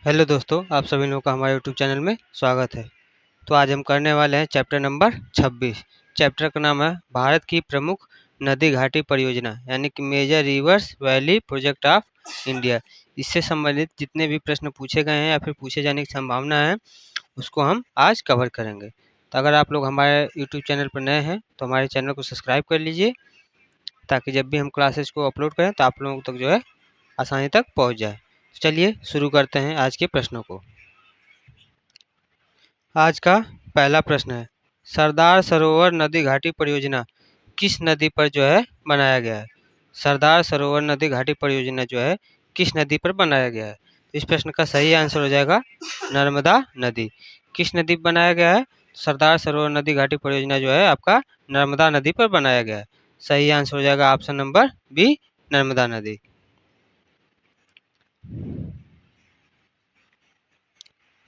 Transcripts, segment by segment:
Hello दोस्तों, आप सभी लोगों का हमारे यूट्यूब चैनल में स्वागत है। तो आज हम करने वाले हैं चैप्टर नंबर 26। चैप्टर का नाम है भारत की प्रमुख नदी घाटी परियोजना, यानी कि major rivers valley project of India. इससे संबंधित जितने भी प्रश्न पूछे गए हैं या फिर पूछे जाने की संभावना है, उसको हम आज कवर करेंगे। तो अगर आप लोग हमारे यूट्यूब चैनल पर नए हैं तो हमारे चैनल को सब्सक्राइब कर लीजिए, ताकि जब भी हम क्लासेस को अपलोड करें तो आप लोगों तक जो है आसानी तक पहुँच जाए। तो चलिए शुरू करते हैं आज के प्रश्नों को। आज का पहला प्रश्न है, सरदार सरोवर नदी घाटी परियोजना किस नदी पर जो है बनाया गया है। सरदार सरोवर नदी घाटी परियोजना जो है किस नदी पर बनाया गया है। इस प्रश्न का सही आंसर हो जाएगा नर्मदा नदी। किस नदी पर बनाया गया है? सरदार सरोवर नदी घाटी परियोजना जो है आपका नर्मदा नदी पर बनाया गया है। सही आंसर हो जाएगा ऑप्शन नंबर बी, नर्मदा नदी।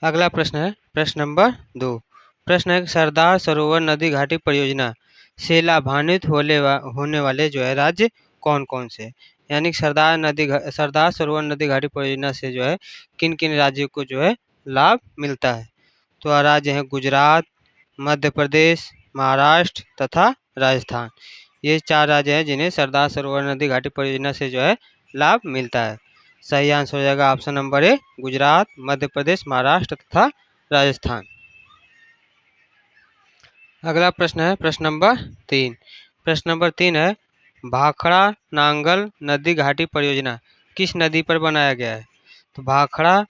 अगला प्रश्न है प्रश्न नंबर 2। प्रश्न है कि सरदार सरोवर नदी घाटी परियोजना से लाभान्वित होने वाले जो है राज्य कौन कौन से, यानी सरदार सरोवर नदी घाटी परियोजना से जो है किन किन राज्यों को जो है लाभ मिलता है। तो राज्य हैं गुजरात, मध्य प्रदेश, महाराष्ट्र तथा राजस्थान। ये 4 राज्य हैं जिन्हें सरदार सरोवर नदी घाटी परियोजना से जो है लाभ मिलता है। सही आंसर हो जाएगा option number A, Gujarat, Madhya Pradesh, Maharashtra तथा राजस्थान। अगला प्रश्न है प्रश्न नंबर 3। प्रश्न नंबर 3 है, भाखड़ा नांगल नदी घाटी परियोजना किस नदी पर बनाया गया है। तो भाखड़ा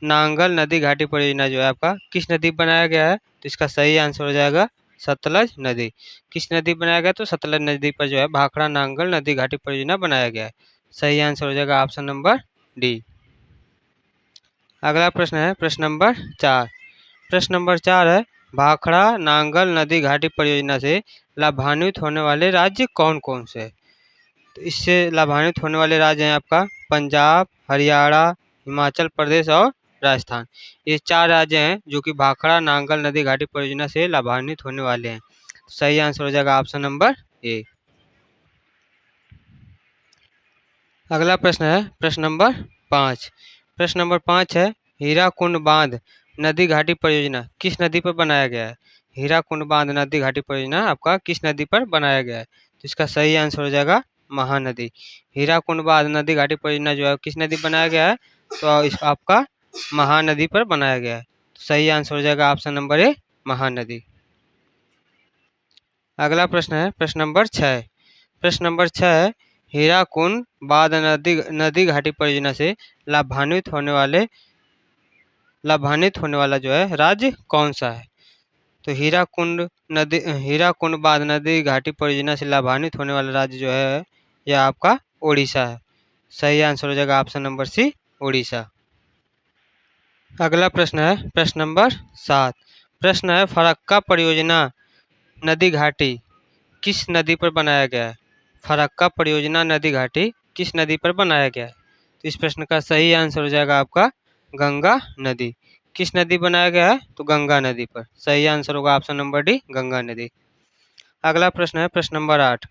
नांगल नदी घाटी परियोजना जो है आपका किस नदी पर बनाया गया है। तो इसका सही आंसर हो जाएगा सतलज नदी। किस नदी पर बनाया गया? तो सतलज नदी पर जो है भाखड़ा नांगल नदी घाटी परियोजना बनाया गया है। सही आंसर हो जाएगा ऑप्शन नंबर डी। अगला प्रश्न है प्रश्न नंबर 4। प्रश्न नंबर 4 है, भाखड़ा नांगल नदी घाटी परियोजना से लाभान्वित होने वाले राज्य कौन कौन से हैं। तो इससे लाभान्वित होने वाले राज्य हैं आपका पंजाब, हरियाणा, हिमाचल प्रदेश और राजस्थान। ये 4 राज्य हैं जो कि भाखड़ा नांगल नदी घाटी परियोजना से लाभान्वित होने वाले हैं। सही आंसर हो जाएगा ऑप्शन नंबर ए। अगला प्रश्न है प्रश्न नंबर 5। प्रश्न नंबर 5 है, हीराकुंड बांध नदी घाटी परियोजना किस नदी पर बनाया गया है। हीराकुंड बांध नदी घाटी परियोजना आपका किस नदी पर बनाया गया है। तो इसका सही आंसर हो जाएगा महानदी। हीराकुंड बांध नदी घाटी परियोजना जो है किस नदी पर बनाया गया है। तो इस आपका महानदी पर बनाया गया है। तो सही आंसर हो जाएगा ऑप्शन नंबर ए, महानदी। अगला प्रश्न है प्रश्न नंबर 6। प्रश्न नंबर 6 है, हीराकुंड बांध नदी घाटी परियोजना से लाभान्वित होने वाला जो है राज्य कौन सा है। तो हीराकुंड बांध नदी घाटी परियोजना से लाभान्वित होने वाला राज्य जो है यह आपका ओडिशा है। सही आंसर हो जाएगा ऑप्शन नंबर सी, ओडिशा। अगला प्रश्न है प्रश्न नंबर 7। प्रश्न है, फरक्का परियोजना नदी घाटी किस नदी पर बनाया गया है। फरक्का परियोजना नदी घाटी किस नदी पर बनाया गया है। तो इस प्रश्न का सही आंसर हो जाएगा आपका गंगा नदी। किस नदी बनाया गया है? तो गंगा नदी पर। सही आंसर होगा ऑप्शन नंबर डी, गंगा नदी। अगला प्रश्न है प्रश्न नंबर 8।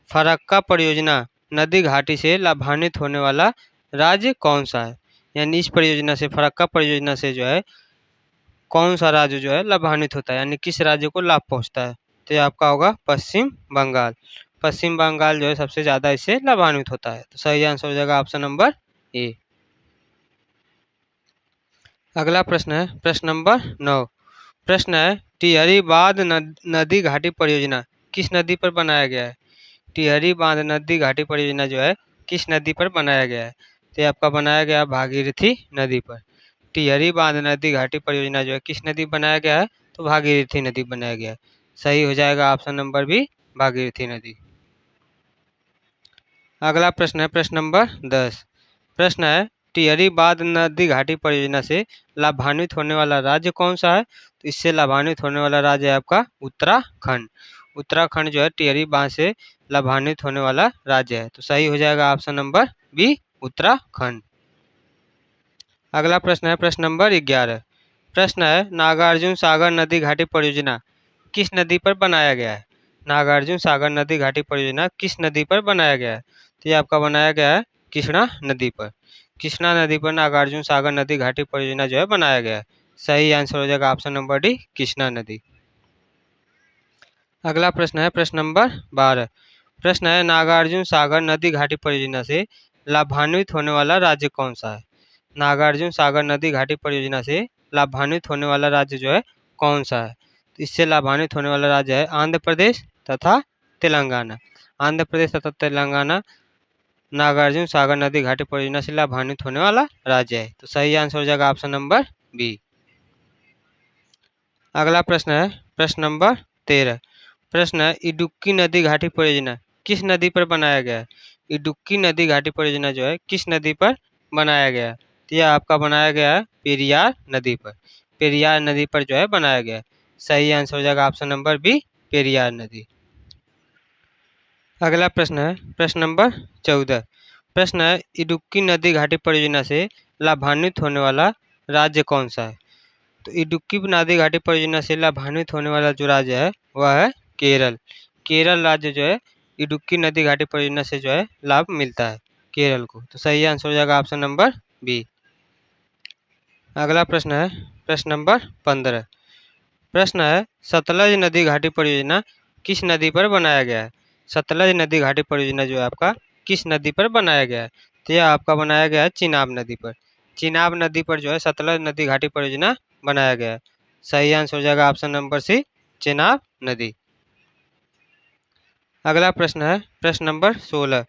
फरक्का परियोजना नदी घाटी से लाभान्वित होने वाला राज्य कौन सा है, यानी इस परियोजना से, फरक्का परियोजना से जो है कौन सा राज्य जो है लाभान्वित होता है, यानी किस राज्य को लाभ पहुंचता है। तो ये आपका होगा पश्चिम बंगाल। पश्चिम बंगाल जो है सबसे ज़्यादा इससे लाभान्वित होता है। तो सही आंसर हो जाएगा ऑप्शन नंबर ए। अगला प्रश्न है प्रश्न नंबर 9। प्रश्न है, टिहरी बांध नदी घाटी परियोजना किस नदी पर बनाया गया है। टिहरी बांध नदी घाटी परियोजना जो है किस नदी पर बनाया गया है। तो ये आपका बनाया गया भागीरथी नदी पर। टिहरी बांध नदी घाटी परियोजना जो है किस नदी बनाया गया है। तो भागीरथी नदी बनाया गया है। सही हो जाएगा ऑप्शन नंबर बी, भागीरथी नदी। अगला प्रश्न है प्रश्न नंबर 10। प्रश्न है, टिहरी बांध नदी घाटी परियोजना से लाभान्वित होने वाला राज्य कौन सा है। तो इससे लाभान्वित होने वाला राज्य है आपका उत्तराखंड। उत्तराखंड जो है टिहरी बांध से लाभान्वित होने वाला राज्य है। तो सही हो जाएगा ऑप्शन नंबर बी, उत्तराखंड। अगला प्रश्न है प्रश्न नंबर 11। प्रश्न है, नागार्जुन सागर नदी घाटी परियोजना किस नदी पर बनाया गया है। नागार्जुन सागर नदी घाटी परियोजना किस नदी पर बनाया गया है। तो ये आपका बनाया गया है कृष्णा नदी पर। कृष्णा नदी पर नागार्जुन सागर नदी घाटी परियोजना जो है बनाया गया है। सही आंसर हो जाएगा ऑप्शन नंबर डी, कृष्णा नदी। अगला प्रश्न है प्रश्न नंबर 12। प्रश्न है नागार्जुन सागर नदी घाटी परियोजना से लाभान्वित होने वाला राज्य कौन सा है। नागार्जुन सागर नदी घाटी परियोजना से लाभान्वित होने वाला राज्य जो है कौन सा है। तो इससे लाभान्वित होने वाला राज्य है आंध्र प्रदेश तथा तेलंगाना। आंध्र प्रदेश तथा तेलंगाना नागार्जुन सागर नदी घाटी परियोजना से लाभान्वित होने वाला राज्य है। तो सही आंसर हो जाएगा ऑप्शन नंबर बी। अगला प्रश्न है प्रश्न नंबर 13। प्रश्न है इडुक्की नदी घाटी परियोजना किस नदी पर बनाया गया है। इडुक्की नदी घाटी परियोजना जो है किस नदी पर बनाया गया है। तो यह आपका बनाया गया है पेरियार नदी पर। पेरियार नदी पर जो है बनाया गया है। सही आंसर हो जाएगा ऑप्शन नंबर बी, पेरियार नदी। अगला प्रश्न है प्रश्न नंबर 14। प्रश्न है इडुक्की नदी घाटी परियोजना से लाभान्वित होने वाला राज्य कौन सा है। तो इडुक्की नदी घाटी परियोजना से लाभान्वित होने वाला जो राज्य है वह है केरल। केरल राज्य जो है इडुक्की नदी घाटी परियोजना से जो है लाभ मिलता है केरल को। तो सही आंसर हो जाएगा ऑप्शन नंबर बी। अगला प्रश्न है प्रश्न नंबर 15। प्रश्न है सतलज नदी घाटी परियोजना किस नदी पर बनाया गया है। सतलज नदी घाटी परियोजना जो है आपका किस नदी पर बनाया गया है। तो यह आपका बनाया गया है चिनाब नदी पर। चिनाब नदी पर जो है सतलज नदी घाटी परियोजना बनाया गया है। सही आंसर हो जाएगा ऑप्शन नंबर सी, चिनाब नदी। अगला प्रश्न है प्रश्न नंबर 16।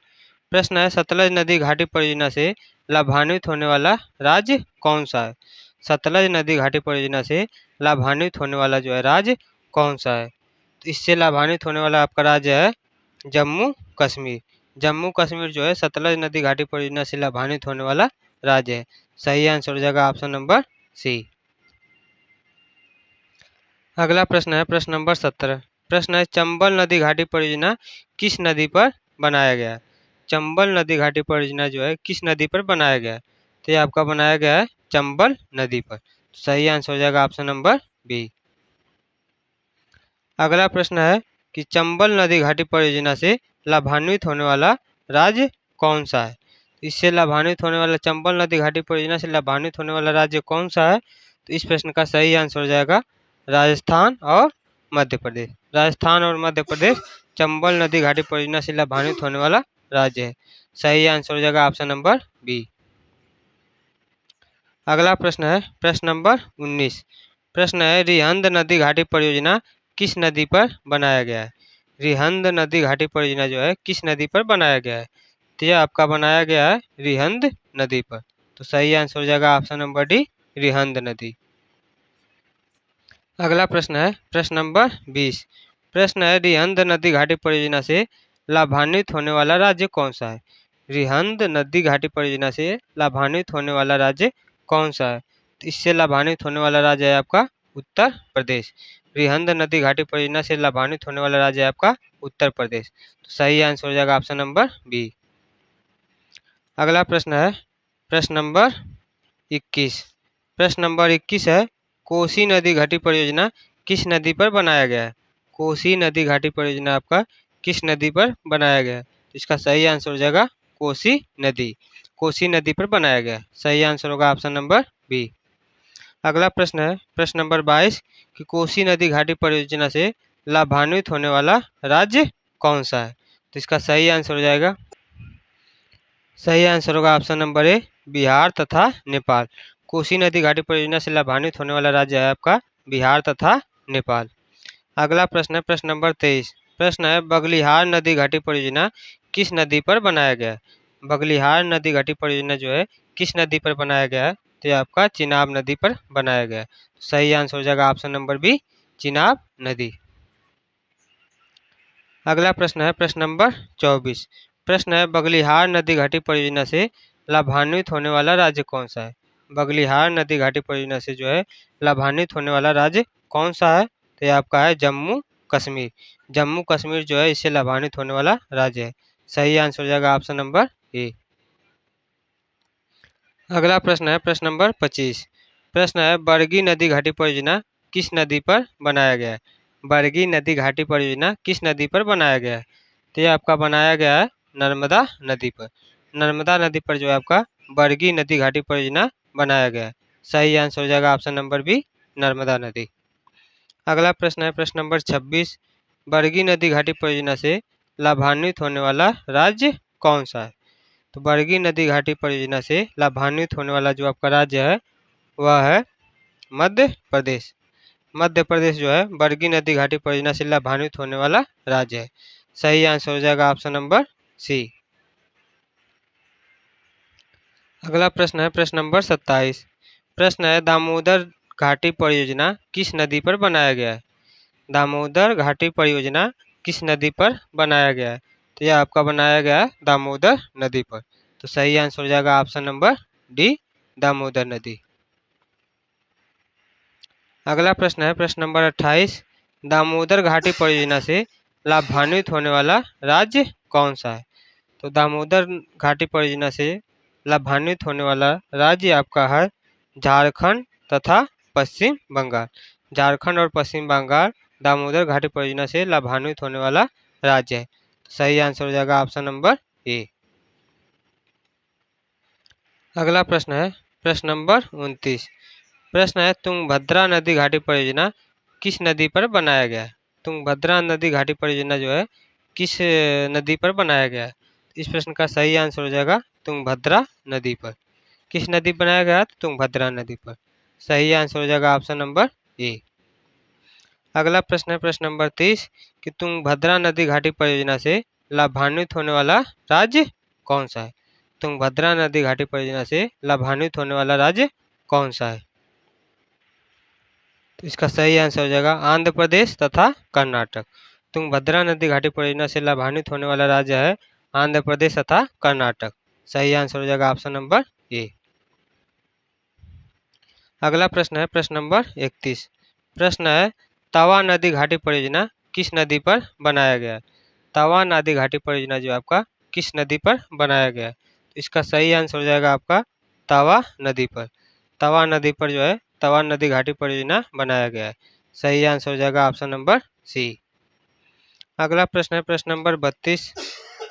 प्रश्न है सतलज नदी घाटी परियोजना से लाभान्वित होने वाला राज्य कौन सा है। सतलज नदी घाटी परियोजना से लाभान्वित होने वाला जो है राज्य कौन सा है। तो इससे लाभान्वित होने वाला आपका राज्य है जम्मू कश्मीर। जम्मू कश्मीर जो है सतलज नदी घाटी परियोजना से लाभान्वित होने वाला राज्य है। सही आंसर हो जाएगा ऑप्शन नंबर सी। अगला प्रश्न है प्रश्न नंबर 17। प्रश्न है चंबल नदी घाटी परियोजना किस नदी पर बनाया गया है। चंबल नदी घाटी परियोजना जो है किस नदी पर बनाया गया है। तो ये आपका बनाया गया है चंबल नदी पर। सही आंसर हो जाएगा ऑप्शन नंबर बी। अगला प्रश्न है कि चंबल नदी घाटी परियोजना से लाभान्वित होने वाला राज्य कौन सा है। इससे लाभान्वित होने वाला चंबल नदी घाटी परियोजना से लाभान्वित होने वाला राज्य कौन सा है। तो इस प्रश्न का सही आंसर हो जाएगा राजस्थान और मध्य प्रदेश। राजस्थान और मध्य प्रदेश चंबल नदी घाटी परियोजना से लाभान्वित होने वाला राज्य है। सही आंसर हो जाएगा ऑप्शन नंबर बी। अगला प्रश्न है प्रश्न नंबर 19। प्रश्न है रिहंद नदी घाटी परियोजना किस नदी पर बनाया गया है। रिहंद नदी घाटी परियोजना जो है किस नदी पर बनाया गया है। तो यह आपका बनाया गया है रिहंद नदी पर। तो सही आंसर हो जाएगा ऑप्शन नंबर डी, रिहंद नदी। अगला प्रश्न है प्रश्न नंबर 20। प्रश्न है रिहंद नदी घाटी परियोजना से लाभान्वित होने वाला राज्य कौन सा है। रिहंद नदी घाटी परियोजना से लाभान्वित होने वाला राज्य कौन सा है। तो इससे लाभान्वित होने वाला राज्य है आपका उत्तर प्रदेश। रिहंद नदी घाटी परियोजना से लाभान्वित होने वाला राज्य है आपका उत्तर प्रदेश। तो सही आंसर हो जाएगा ऑप्शन नंबर बी। अगला प्रश्न है प्रश्न नंबर 21। प्रश्न नंबर 21 है कोसी नदी घाटी परियोजना किस नदी पर बनाया गया है। कोसी नदी घाटी परियोजना आपका किस नदी पर बनाया गया है। तो इसका सही आंसर हो जाएगा कोसी नदी। कोसी नदी पर बनाया गया है। सही आंसर होगा ऑप्शन नंबर बी। अगला प्रश्न है प्रश्न नंबर 22 कि कोसी नदी घाटी परियोजना से लाभान्वित होने वाला राज्य कौन सा है। तो इसका सही आंसर हो जाएगा, सही आंसर होगा ऑप्शन नंबर ए, बिहार तथा नेपाल। कोसी नदी घाटी परियोजना से लाभान्वित होने वाला राज्य है आपका बिहार तथा नेपाल। अगला प्रश्न है प्रश्न नंबर 23। प्रश्न है बगलिहार नदी घाटी परियोजना किस नदी पर बनाया गया है। बगलिहार नदी घाटी परियोजना जो है किस नदी पर बनाया गया है। तो ये आपका चिनाब नदी पर बनाया गया है। सही आंसर हो जाएगा ऑप्शन नंबर बी, चिनाब नदी। अगला प्रश्न है प्रश्न नंबर 24। प्रश्न है बगलिहार नदी घाटी परियोजना से लाभान्वित होने वाला राज्य कौन सा है। बगलिहार नदी घाटी परियोजना से जो है लाभान्वित होने वाला राज्य कौन सा है। तो ये आपका है जम्मू कश्मीर। जम्मू कश्मीर जो है इससे लाभान्वित होने वाला राज्य है। सही आंसर हो जाएगा ऑप्शन नंबर ए। अगला प्रश्न है प्रश्न नंबर 25। प्रश्न है बरगी नदी घाटी परियोजना किस नदी पर बनाया गया है। बरगी नदी घाटी परियोजना किस नदी पर बनाया गया है। तो ये आपका बनाया गया है नर्मदा नदी पर। नर्मदा नदी पर जो है आपका बरगी नदी घाटी परियोजना बनाया गया है। सही आंसर हो जाएगा ऑप्शन नंबर बी, नर्मदा नदी। अगला प्रश्न है प्रश्न नंबर 26। बरगी नदी घाटी परियोजना से लाभान्वित होने वाला राज्य कौन सा है? तो बरगी नदी घाटी परियोजना से लाभान्वित होने वाला जो आपका राज्य है वह है मध्य प्रदेश। मध्य प्रदेश जो है बरगी नदी घाटी परियोजना से लाभान्वित होने वाला राज्य है। सही आंसर हो जाएगा ऑप्शन नंबर सी। अगला प्रश्न है प्रश्न नंबर 27। प्रश्न है दामोदर घाटी परियोजना किस नदी पर बनाया गया है? दामोदर घाटी परियोजना किस नदी पर बनाया गया है? तो यह आपका बनाया गया है दामोदर नदी पर। तो सही आंसर हो जाएगा ऑप्शन नंबर डी, दामोदर नदी। अगला प्रश्न है प्रश्न नंबर 28। दामोदर घाटी परियोजना से लाभान्वित होने वाला राज्य कौन सा है? तो दामोदर घाटी परियोजना से लाभान्वित होने वाला राज्य आपका है झारखंड तथा पश्चिम बंगाल। झारखंड और पश्चिम बंगाल दामोदर घाटी परियोजना से लाभान्वित होने वाला राज्य है। सही आंसर हो जाएगा ऑप्शन नंबर ए। अगला प्रश्न है प्रश्न नंबर 29। प्रश्न है तुंगभद्रा नदी घाटी परियोजना किस नदी पर बनाया गया है? तुंगभद्रा नदी घाटी परियोजना जो है किस नदी पर बनाया गया है? इस प्रश्न का सही आंसर हो जाएगा तुंगभद्रा नदी पर। किस नदी पर बनाया गया? तुंगभद्रा नदी पर। सही आंसर हो जाएगा ऑप्शन नंबर ए। अगला प्रश्न है प्रश्न नंबर 30 कि तुंगभद्रा नदी घाटी परियोजना से लाभान्वित होने वाला राज्य कौन सा है? तुंगभद्रा नदी घाटी परियोजना से लाभान्वित होने वाला राज्य कौन सा है? तो इसका सही आंसर हो जाएगा आंध्र प्रदेश तथा कर्नाटक। तुंगभद्रा नदी घाटी परियोजना से लाभान्वित होने वाला राज्य है आंध्र प्रदेश तथा कर्नाटक। सही आंसर हो जाएगा ऑप्शन नंबर ए। अगला प्रश्न है प्रश्न नंबर 31। प्रश्न है तवा नदी घाटी परियोजना किस नदी पर बनाया गया है? तवा नदी घाटी परियोजना जो आपका किस नदी पर बनाया गया है? इसका सही आंसर हो जाएगा आपका तवा नदी पर। तवा नदी पर जो है तवा नदी घाटी परियोजना बनाया गया है। सही आंसर हो जाएगा ऑप्शन नंबर सी। अगला प्रश्न है प्रश्न नंबर 32।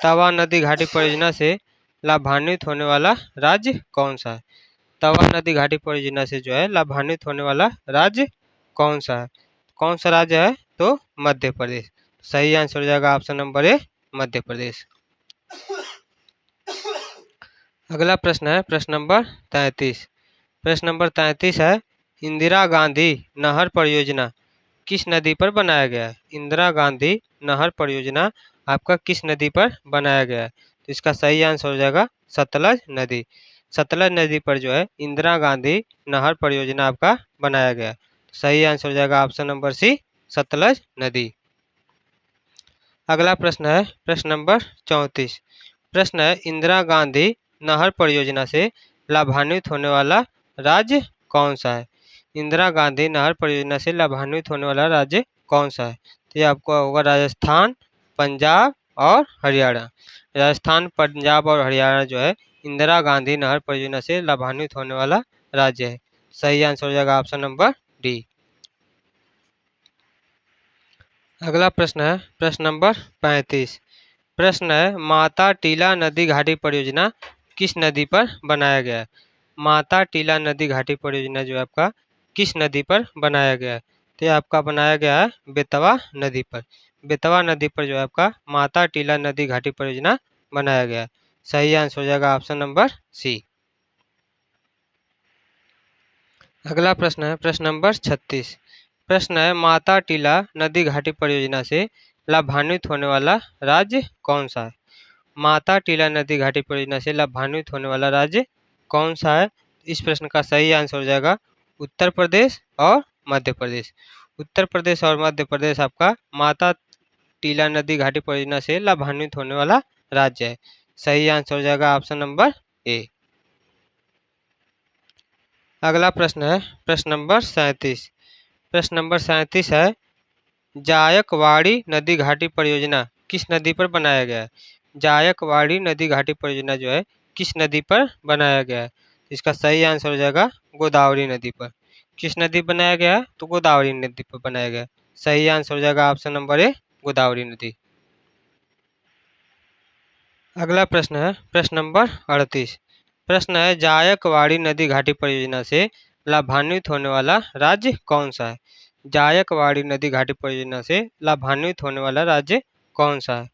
तवा नदी घाटी परियोजना से लाभान्वित होने वाला राज्य कौन सा है? तवा नदी घाटी परियोजना से जो है लाभान्वित होने वाला राज्य कौन सा है? कौन सा राज्य है? तो मध्य प्रदेश। सही आंसर हो जाएगा option number A, Madhya Pradesh. अगला प्रश्न है प्रश्न नंबर 33। प्रश्न नंबर 33 है इंदिरा गांधी नहर परियोजना किस नदी पर बनाया गया है? इंदिरा गांधी नहर परियोजना आपका किस नदी पर बनाया गया है? तो इसका सही आंसर हो जाएगा सतलज नदी। सतलज नदी पर जो है इंदिरा गांधी नहर परियोजना आपका बनाया गया है। सही आंसर हो जाएगा ऑप्शन नंबर सी, सतलज नदी। अगला प्रश्न है प्रश्न नंबर 34। प्रश्न है इंदिरा गांधी नहर परियोजना से लाभान्वित होने वाला राज्य कौन सा है? इंदिरा गांधी नहर परियोजना से लाभान्वित होने वाला राज्य कौन सा है? तो ये आपको होगा राजस्थान, पंजाब और हरियाणा। राजस्थान, पंजाब और हरियाणा जो है इंदिरा गांधी नहर परियोजना से लाभान्वित होने वाला राज्य है। सही आंसर हो जाएगा ऑप्शन नंबर डी। अगला प्रश्न है प्रश्न नंबर 35। प्रश्न है माता टीला नदी घाटी परियोजना किस नदी पर बनाया गया है? माता टीला नदी घाटी परियोजना जो है आपका किस नदी पर बनाया गया है? तो ये आपका बनाया गया है बेतवा नदी पर। बेतवा नदी पर जो है आपका माता टीला नदी घाटी परियोजना बनाया गया है। सही आंसर हो जाएगा ऑप्शन नंबर सी। अगला प्रश्न है प्रश्न नंबर 36। प्रश्न है माता टीला नदी घाटी परियोजना से लाभान्वित होने वाला राज्य कौन सा है? माता टीला नदी घाटी परियोजना से लाभान्वित होने वाला राज्य कौन सा है? इस प्रश्न का सही आंसर हो जाएगा उत्तर प्रदेश और मध्य प्रदेश। उत्तर प्रदेश और मध्य प्रदेश आपका माता टीला नदी घाटी परियोजना से लाभान्वित होने वाला राज्य है। सही आंसर हो जाएगा ऑप्शन नंबर ए। अगला प्रश्न है प्रश्न नंबर 37। प्रश्न नंबर 37 है जायकवाड़ी नदी घाटी परियोजना किस नदी पर बनाया गया है? जायकवाड़ी नदी घाटी परियोजना जो है किस नदी पर बनाया गया है? इसका सही आंसर हो जाएगा गोदावरी नदी पर। किस नदी पर बनाया गया है? तो गोदावरी नदी पर बनाया गया है। सही आंसर हो जाएगा ऑप्शन नंबर ए, गोदावरी नदी। अगला प्रश्न है प्रश्न नंबर 38। प्रश्न है जायकवाड़ी नदी घाटी परियोजना से लाभान्वित होने वाला राज्य कौन सा है? जायकवाड़ी नदी घाटी परियोजना से लाभान्वित होने वाला राज्य कौन सा है?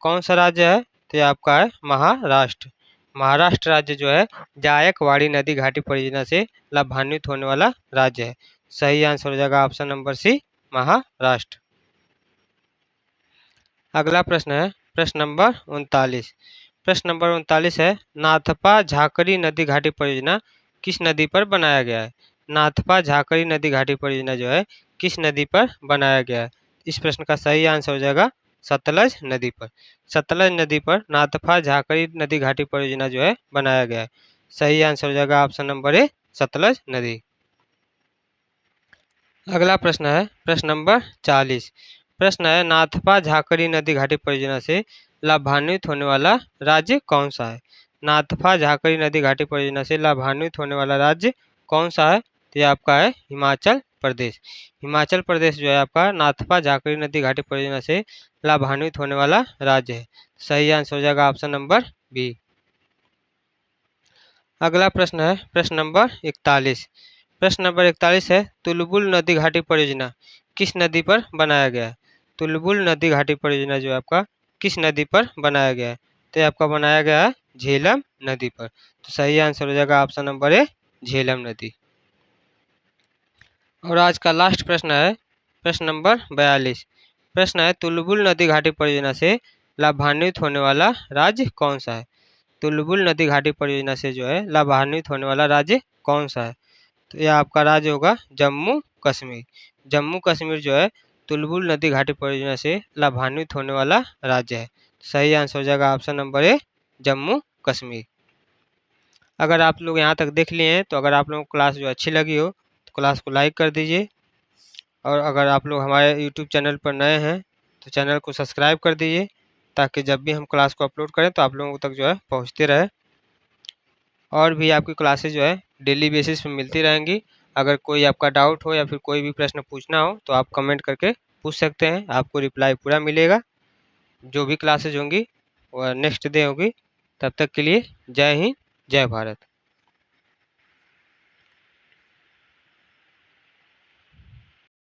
कौन सा राज्य है? तो ये आपका है महाराष्ट्र। महाराष्ट्र राज्य जो है जायकवाड़ी नदी घाटी परियोजना से लाभान्वित होने वाला राज्य है। सही आंसर हो जाएगा ऑप्शन नंबर सी, महाराष्ट्र। अगला प्रश्न है प्रश्न नंबर 39। प्रश्न नंबर 39 है नाथपा झाकरी नदी घाटी परियोजना किस नदी पर बनाया गया है? नाथपा झाकरी नदी घाटी परियोजना जो है किस नदी पर बनाया गया है? इस प्रश्न का सही आंसर हो जाएगा सतलज नदी पर। सतलज नदी पर नाथपा झाकरी नदी घाटी परियोजना जो है बनाया गया है। सही आंसर हो जाएगा ऑप्शन नंबर ए, सतलज नदी। अगला प्रश्न है प्रश्न नंबर 40। प्रश्न है नाथपा झाकरी नदी घाटी परियोजना से लाभान्वित होने वाला राज्य कौन सा है? नाथपा झाकरी नदी घाटी परियोजना से लाभान्वित होने वाला राज्य कौन सा है? तो ये आपका है हिमाचल प्रदेश। हिमाचल प्रदेश जो है आपका नाथपा झाकरी नदी घाटी परियोजना से लाभान्वित होने वाला राज्य है। सही आंसर हो जाएगा ऑप्शन नंबर बी। अगला प्रश्न है प्रश्न नंबर 41। प्रश्न नंबर 41 है तुलबुल नदी घाटी परियोजना किस नदी पर बनाया गया है? तुलबुल नदी घाटी परियोजना जो है आपका किस नदी पर बनाया गया है? तो ये आपका बनाया गया है झेलम नदी पर। तो सही आंसर हो जाएगा ऑप्शन नंबर ए, झेलम नदी। और आज का लास्ट प्रश्न है प्रश्न नंबर 42। प्रश्न है तुलबुल नदी घाटी परियोजना से लाभान्वित होने वाला राज्य कौन सा है? तुलबुल नदी घाटी परियोजना से जो है लाभान्वित होने वाला राज्य कौन सा है? तो यह आपका राज्य होगा जम्मू कश्मीर। जम्मू कश्मीर जो है तुलबुल नदी घाटी परियोजना से लाभान्वित होने वाला राज्य है। सही आंसर हो जाएगा option number A, Jammu Kashmir. अगर आप लोग यहाँ तक देख लिए हैं तो अगर आप लोगों को क्लास जो अच्छी लगी हो तो क्लास को लाइक कर दीजिए। और अगर आप लोग हमारे यूट्यूब चैनल पर नए हैं तो चैनल को सब्सक्राइब कर दीजिए, ताकि जब भी हम क्लास को अपलोड करें तो आप लोगों तक जो है पहुँचते रहे। और भी आपकी क्लासेज जो है डेली बेसिस पे मिलती रहेंगी। अगर कोई आपका डाउट हो या फिर कोई भी प्रश्न पूछना हो तो आप कमेंट करके पूछ सकते हैं, आपको रिप्लाई पूरा मिलेगा। जो भी क्लासेज होंगी वह नेक्स्ट डे होगी। तब तक के लिए जय हिंद, जय भारत।